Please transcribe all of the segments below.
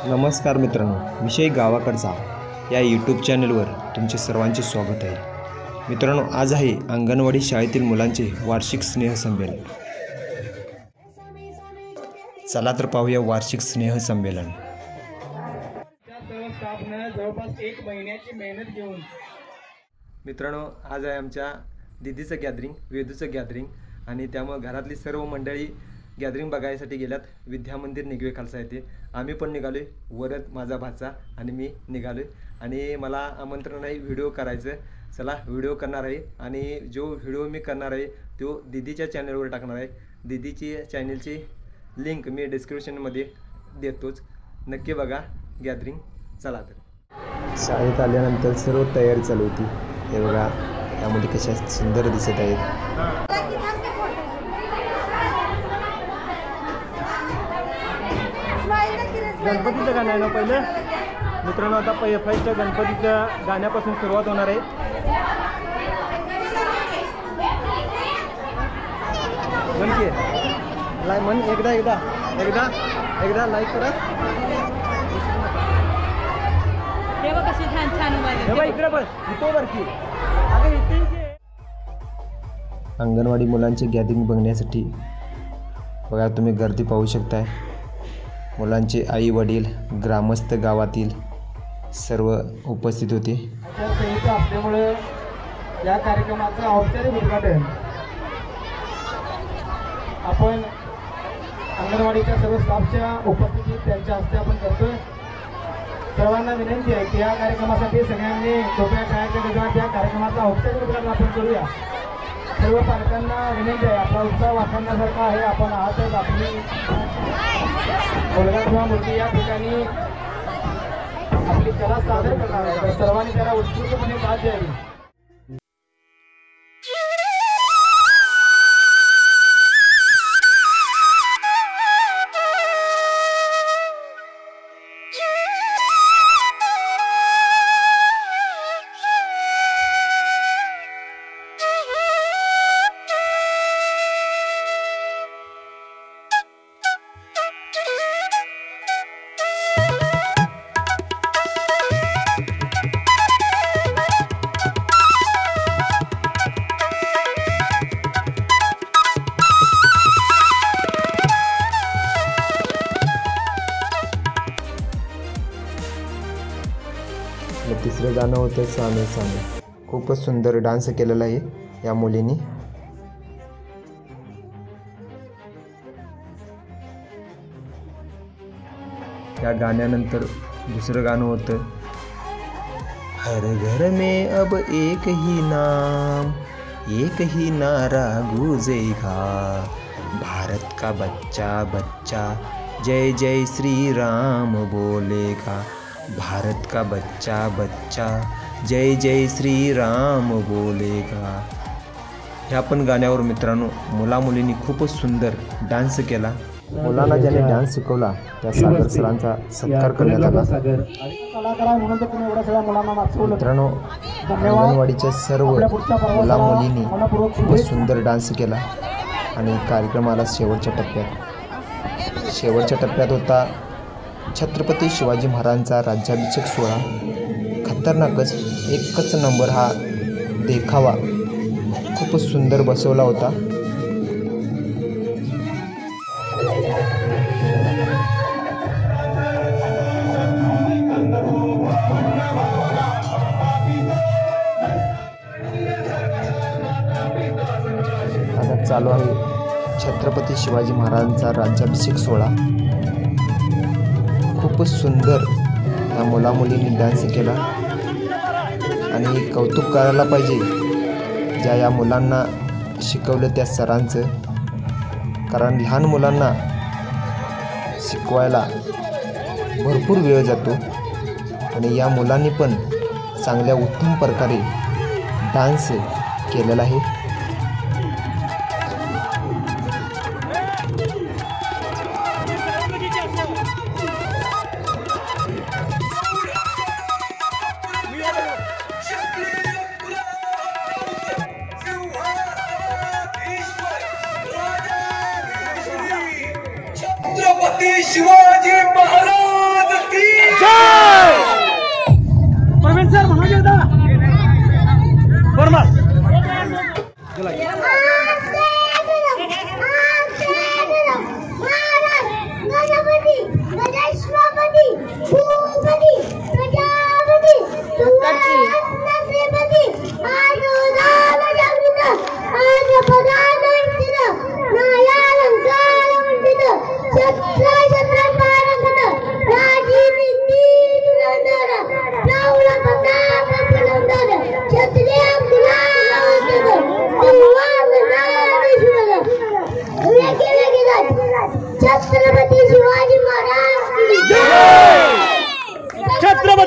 नमस्कार मित्रांनो, विषय गावाकडचा या यूट्यूब चॅनलवर तुमचे सर्वांचे स्वागत आहे। मित्रांनो, आज आहे अंगणवाडी शाळेतील मुलांचे वार्षिक स्नेहसंमेलन। चला तर पाहूया वार्षिक स्नेहसंमेलन। सर्व स्टाफने जवळपास 1 महिन्याची मेहनत घेऊन मित्रांनो, आज आहे आमच्या दीदीचं गॅदरिंग, वेदूचं गॅदरिंग आणि त्यामुळे घरातली सर्व मंडळी गॅदरिंग बघायसाठी गेल्यात विद्या मंदिर निगवे खालसा येथे। आम्ही पण निघालोय, वरद माझा भाचा आणि मी निघालोय आणि मला आमंत्रण आहे व्हिडिओ करायचं। चला व्हिडिओ करणार आहे आणि जो व्हिडिओ मी करणार आहे तो दीदीच्या चॅनलवर टाकणार आहे। दीदीची चॅनलची लिंक मी डिस्क्रिप्शनमध्ये देतोच, नक्की बघा गॅदरिंग। चला तर शाळेत आल्यानंतर सर्व तयारी चालू होती। हे बघा, त्यामध्ये कशा सुंदर दिसत आहेत। गणपतीचं गाणं आहे ना पहिलं मित्रांनो। आता फर्स्ट गणपतीच्या गाण्यापासून सुरुवात होणार आहे। म्हण की लाईक म्हण, एकदा एकदा एकदा एकदा लाईक करा। कशी छान छान इकडे बस, इथं वर की अगं इथे। अंगणवाडी मुलांचे गॅदरिंग बघण्यासाठी बघा तुम्ही गर्दी पाहू शकताय। मुलांचे आई वडील, ग्रामस्थ गावातील सर्व उपस्थित होते। असल्यामुळे या कार्यक्रमाचं औपचारिक उद्घाटन आपण अंगणवाडीच्या सर्व स्टाफच्या उपस्थितीत त्यांच्या हस्ते आपण करतोय। सर्वांना विनंती आहे की या कार्यक्रमासाठी सगळ्यांनी कृपया शाळेच्या गजरात या कार्यक्रमाचा औपचारिक उद्घाटन आपण करूया। सर्व पालकांना विनंती आहे, आपला उत्साह वाढवण्यासारखा आहे। आपण आहातच, आपली मुलगा किंवा मुलगी या ठिकाणी आपली कला सादर करणार आहे, तर सर्वांनी त्याला उत्स्फूर्तपणे साथ द्यावी। तिसरं गाणं होतं सामे सामे। खूपच सुंदर डान्स केलेला आहे या मुलींनी। त्या गाण्यानंतर दुसरं गाणं होतं हर घर में अब एक ही नाम, एक ही नारा गूंजेगा, भारत का बच्चा बच्चा जय जय श्री राम बोलेगा, भारत का बच्चा बच्चा जय जय श्री राम बोलेगा। ह्या पण गाण्यावर मित्रांनो मुलामुलींनी खूपच सुंदर डान्स केला। मुलांना ज्याने डान्स शिकवला त्या सागर सरांचा सत्कार करण्यात आला। मित्रांनो, अंगणवाडीच्या सर्व मुलामुलींनी खूपच सुंदर डान्स केला आणि कार्यक्रम आला शेवटच्या टप्प्यात होता छत्रपती शिवाजी महाराजांचा राज्याभिषेक सोहळा। खतरनाकच एकच नंबर हा देखावा खूपच सुंदर बसवला होता। आता चालू आहे छत्रपती शिवाजी महाराजांचा राज्याभिषेक सोहळा। खूपच सुंदर या मुलामुलींनी डान्स केला आणि कौतुक करायला पाहिजे ज्या या मुलांना शिकवलं त्या सरांचं, कारण लहान मुलांना शिकवायला भरपूर वेळ जातो आणि या मुलांनी पण चांगल्या उत्तम प्रकारे डान्स केलेला आहे। छत्रपती शिवाजी महाराज की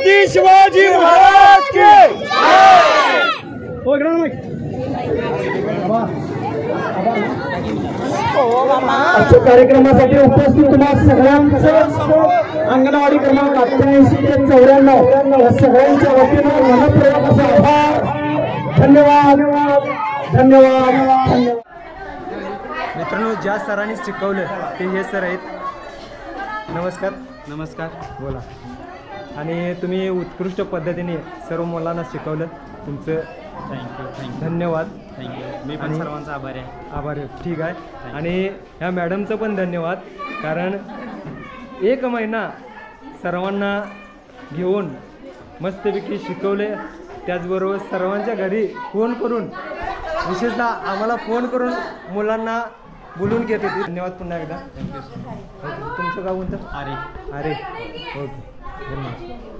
छत्रपती शिवाजी महाराज की आजच्या कार्यक्रमासाठी उपस्थित तुम्हा सगळ्यांचं अंगणवाडी क्रमांक 88 ते 94 या सगळ्यांच्या वतीनं मनपूर्वक असा आभार. धन्यवाद धन्यवाद धन्यवाद. मित्रांनो, ज्या सरांनी शिकवलं ते हे सर आहेत. नमस्कार. नमस्कार. बोला. आणि तुम्ही उत्कृष्ट पद्धतीने सर्व मुलांना शिकवलं. तुमचं थँक्यू. धन्यवाद. मी पण आणि- सर्वांचा आभारी आहे. आभार. ठीक आहे. आणि ह्या मॅडमचं पण धन्यवाद, कारण 1 महिना सर्वांना घेऊन मस्तपैकी शिकवले. त्याचबरोबर सर्वांच्या घरी फोन करून, विशेषतः आम्हाला फोन करून मुलांना बोलून घेत होते. धन्यवाद पुन्हा एकदा. तुमचं गाव कोणतं? अरे अरे ओके. धन्यवाद.